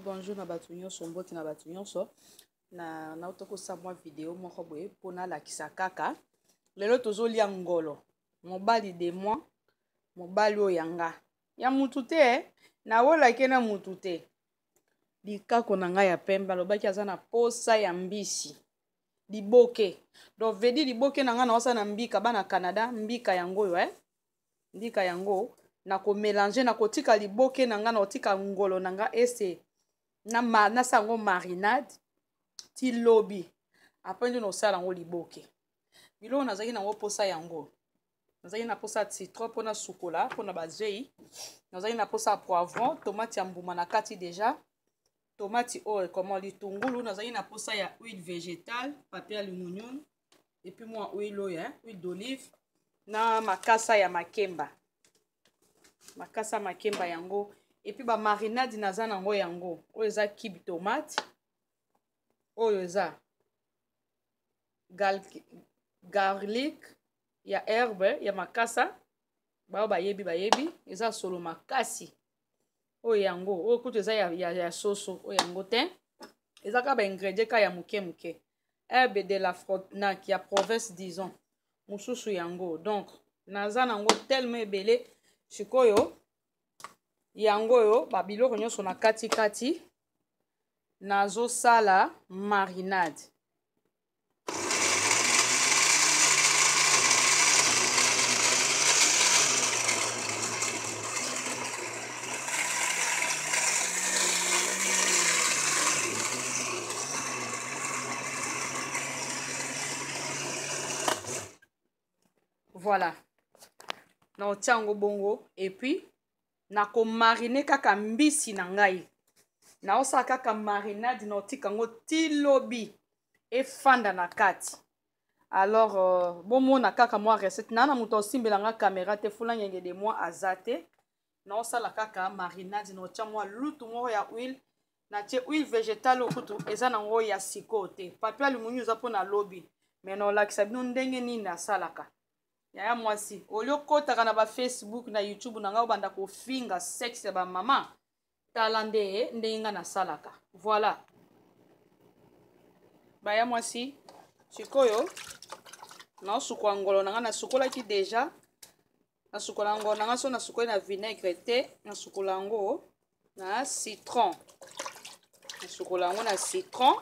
Bonjour na batu nyonso mboti na batu nyonso na utoko sa mwa video moko boye pona la kisakaka lelo tozolia ngolo mobali de moi mobali oyanga ya mutu te na wola kena mutu te likako na ngai ya pembe alobaki aza na posa ya mbisi liboke donc vedi liboke na ngai na osa na mbika bana Canada mbika yango yo mbika yango na ko mélanger na kotika liboke na ngai na otika ngolo na ngai ese na sango marinade ti lobi après ndio nosala yango liboke biloko nazaki nango posa yango nazaki na posa citron pona sukola pona bazei nazaki na posa poivron tomate ya mbuma na kati déjà tomate oyo comment litungulu nazaki na posa ya huile végétale papier aluminium et puis moi huile oyo huile d'olive na makasa ya makemba yango et puis ba marinade naza nango yango oyo eza kibi tomate oyo eza garlic ya herbe ya makasa bao bayebi eza solo makasi oyo yango oyo kutu eza ya soso oyo yango te eza ka ba ingrédient ka ya muke herbe de la Frontenac ya province disons mususu yango donc naza nango tellement ebele sikoyo yango yo ba biloko nyonso na kati nazo sala marinade voilà na otiango bongo et puis na ko mariner kaka mbisi na ngai na osala kaka marinade na otika ngo ti lobi efanda na kati alors bomona kaka mwa recette na moto osimbela nga caméra te fula ngenge de moi azate na osala kaka marinade na otia mwa lutu moko ya huile na tie huile végétale okutu eza nango ya siko te papier aluminium eza mpona lobi mais na olakisa bino ndenge nini asalaka yaya mwasi olio kotaka na ba Facebook na YouTube na nga obanda kofinga sexe ya ba mama tala ndenge nga nasalaka voilà baya mwasi sikoyo na osukwa ngolo na nga nasukolaki déjà nasukola ngolo na nga so nasukoli na vinaigre te nasukola yango na citron nasukola yango na citron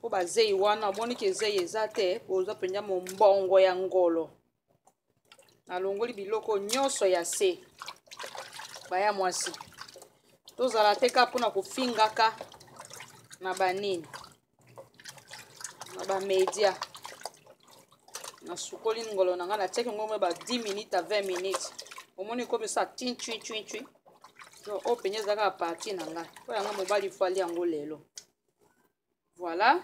po bazei wana omoni ke zei eza te oza penza mombongo ya ngolo nalongoli biloko nyonso ya se baya mwasi tozala te ka mpona kofingaka na banini na bamedia nasukoli ngolo na nga natiaki ngo mwe ba 10 minutes à 20 minutes omoni komisa tintwi oyo penye ezalaka parti na ngai po yanga mobali fo ali yango lelo voilà